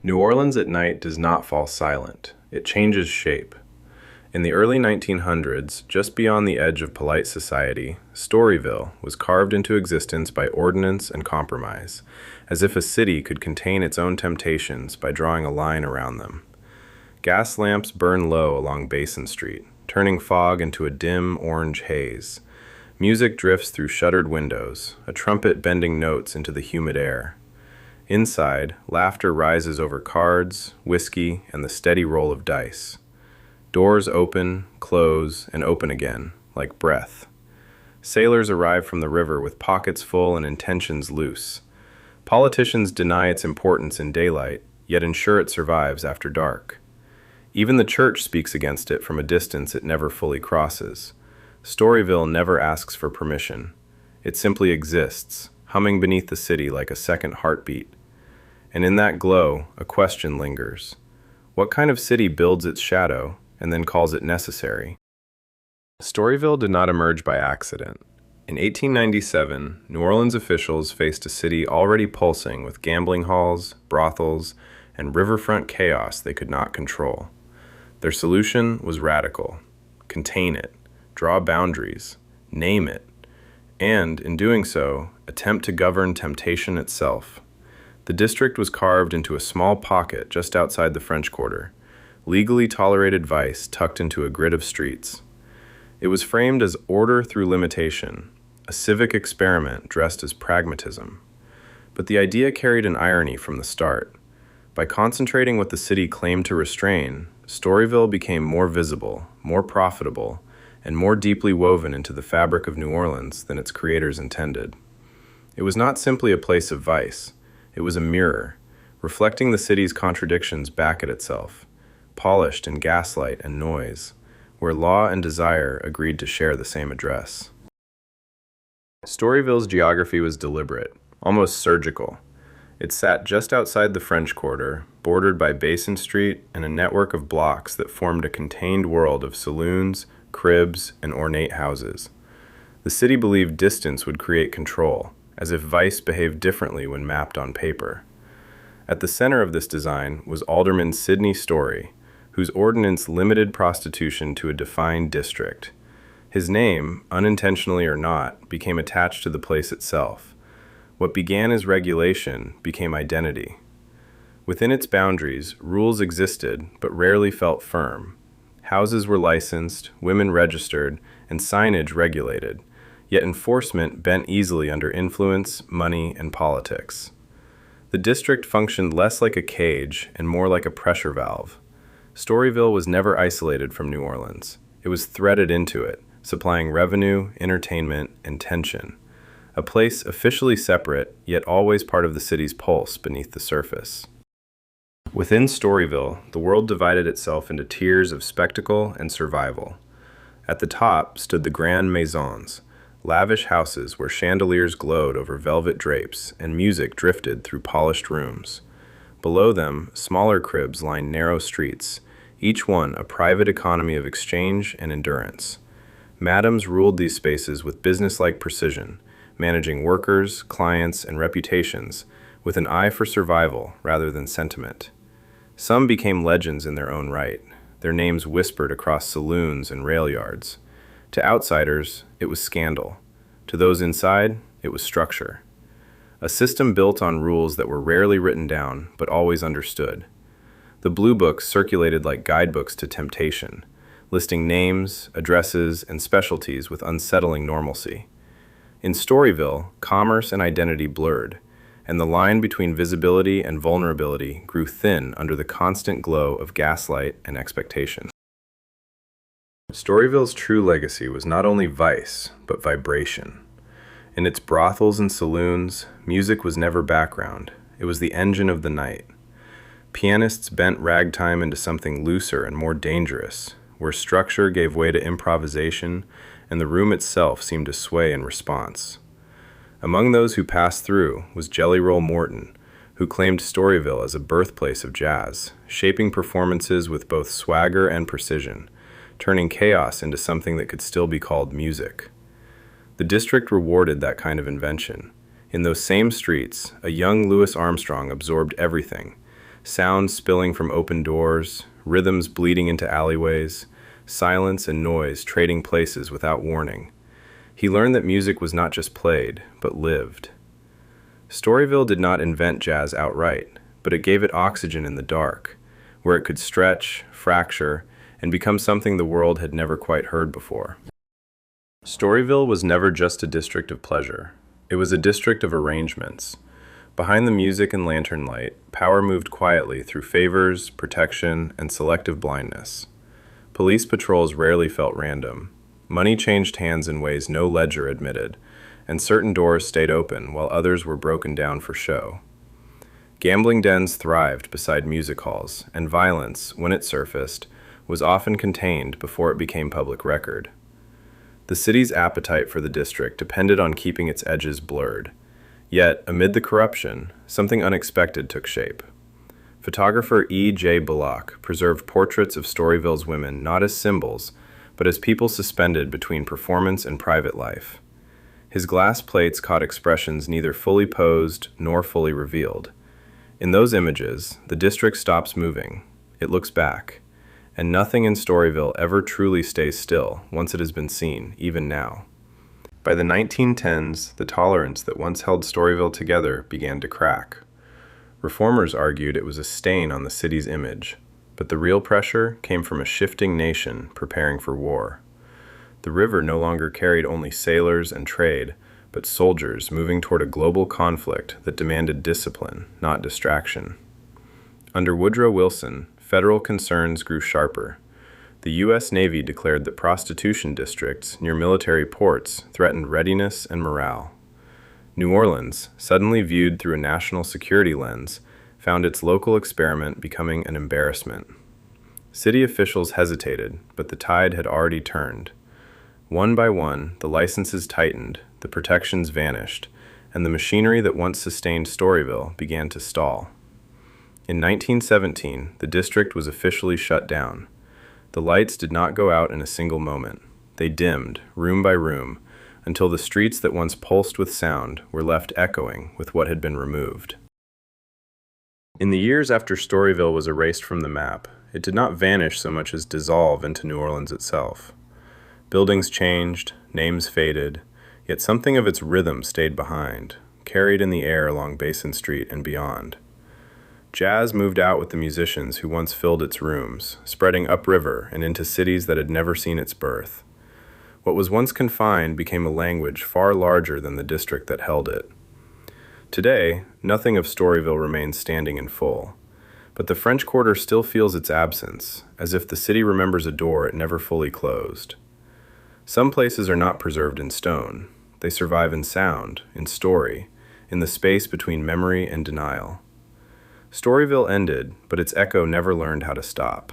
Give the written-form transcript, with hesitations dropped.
New Orleans at night does not fall silent. It changes shape. In the early 1900s, just beyond the edge of polite society, Storyville was carved into existence by ordinance and compromise, as if a city could contain its own temptations by drawing a line around them. Gas lamps burn low along Bourbon Street, turning fog into a dim orange haze. Music drifts through shuttered windows, a trumpet bending notes into the humid air. Inside, laughter rises over cards, whiskey, and the steady roll of dice. Doors open, close, and open again, like breath. Sailors arrive from the river with pockets full and intentions loose. Politicians deny its importance in daylight, yet ensure it survives after dark. Even the church speaks against it from a distance it never fully crosses. Storyville never asks for permission. It simply exists, humming beneath the city like a second heartbeat. And in that glow, a question lingers. What kind of city builds its shadow and then calls it necessary? Storyville did not emerge by accident. In 1897, New Orleans officials faced a city already pulsing with gambling halls, brothels, and riverfront chaos they could not control. Their solution was radical. Contain it, draw boundaries, name it, and, in doing so, attempt to govern temptation itself. The district was carved into a small pocket just outside the French Quarter, legally tolerated vice tucked into a grid of streets. It was framed as order through limitation, a civic experiment dressed as pragmatism. But the idea carried an irony from the start. By concentrating what the city claimed to restrain, Storyville became more visible, more profitable, and more deeply woven into the fabric of New Orleans than its creators intended. It was not simply a place of vice. It was a mirror, reflecting the city's contradictions back at itself, polished in gaslight and noise, where law and desire agreed to share the same address. Storyville's geography was deliberate, almost surgical. It sat just outside the French Quarter, bordered by Bourbon Street and a network of blocks that formed a contained world of saloons, cribs, and ornate houses. The city believed distance would create control, as if vice behaved differently when mapped on paper. At the center of this design was Alderman Sidney Story, whose ordinance limited prostitution to a defined district. His name, unintentionally or not, became attached to the place itself. What began as regulation became identity. Within its boundaries, rules existed but rarely felt firm. Houses were licensed, women registered, and signage regulated, yet enforcement bent easily under influence, money, and politics. The district functioned less like a cage and more like a pressure valve. Storyville was never isolated from New Orleans. It was threaded into it, supplying revenue, entertainment, and tension. A place officially separate, yet always part of the city's pulse beneath the surface. Within Storyville, the world divided itself into tiers of spectacle and survival. At the top stood the grand maisons, lavish houses where chandeliers glowed over velvet drapes and music drifted through polished rooms. Below them, smaller cribs lined narrow streets, each one a private economy of exchange and endurance. Madams ruled these spaces with businesslike precision, managing workers, clients, and reputations with an eye for survival rather than sentiment. Some became legends in their own right, their names whispered across saloons and rail yards. To outsiders, it was scandal. To those inside, it was structure. A system built on rules that were rarely written down, but always understood. The blue books circulated like guidebooks to temptation, listing names, addresses, and specialties with unsettling normalcy. In Storyville, commerce and identity blurred, and the line between visibility and vulnerability grew thin under the constant glow of gaslight and expectation. Storyville's true legacy was not only vice, but vibration. In its brothels and saloons, music was never background. It was the engine of the night. Pianists bent ragtime into something looser and more dangerous, where structure gave way to improvisation and the room itself seemed to sway in response. Among those who passed through was Jelly Roll Morton, who claimed Storyville as a birthplace of jazz, shaping performances with both swagger and precision, turning chaos into something that could still be called music. The district rewarded that kind of invention. In those same streets, a young Louis Armstrong absorbed everything, sounds spilling from open doors, rhythms bleeding into alleyways, silence and noise trading places without warning. He learned that music was not just played, but lived. Storyville did not invent jazz outright, but it gave it oxygen in the dark, where it could stretch, fracture, and become something the world had never quite heard before. Storyville was never just a district of pleasure. It was a district of arrangements. Behind the music and lantern light, power moved quietly through favors, protection, and selective blindness. Police patrols rarely felt random. Money changed hands in ways no ledger admitted, and certain doors stayed open while others were broken down for show. Gambling dens thrived beside music halls, and violence, when it surfaced, was often contained before it became public record. The city's appetite for the district depended on keeping its edges blurred. Yet, amid the corruption, something unexpected took shape. Photographer E.J. Bellocq preserved portraits of Storyville's women not as symbols, but as people suspended between performance and private life. His glass plates caught expressions neither fully posed nor fully revealed. In those images, the district stops moving. It looks back. And nothing in Storyville ever truly stays still once it has been seen, even now. By the 1910s, the tolerance that once held Storyville together began to crack. Reformers argued it was a stain on the city's image, but the real pressure came from a shifting nation preparing for war. The river no longer carried only sailors and trade, but soldiers moving toward a global conflict that demanded discipline, not distraction. Under Woodrow Wilson, federal concerns grew sharper. The U.S. Navy declared that prostitution districts near military ports threatened readiness and morale. New Orleans, suddenly viewed through a national security lens, found its local experiment becoming an embarrassment. City officials hesitated, but the tide had already turned. One by one, the licenses tightened, the protections vanished, and the machinery that once sustained Storyville began to stall. In 1917, the district was officially shut down. The lights did not go out in a single moment. They dimmed, room by room, until the streets that once pulsed with sound were left echoing with what had been removed. In the years after Storyville was erased from the map, it did not vanish so much as dissolve into New Orleans itself. Buildings changed, names faded, yet something of its rhythm stayed behind, carried in the air along Bourbon Street and beyond. Jazz moved out with the musicians who once filled its rooms, spreading upriver and into cities that had never seen its birth. What was once confined became a language far larger than the district that held it. Today, nothing of Storyville remains standing in full, but the French Quarter still feels its absence, as if the city remembers a door it never fully closed. Some places are not preserved in stone. They survive in sound, in story, in the space between memory and denial. Storyville ended, but its echo never learned how to stop.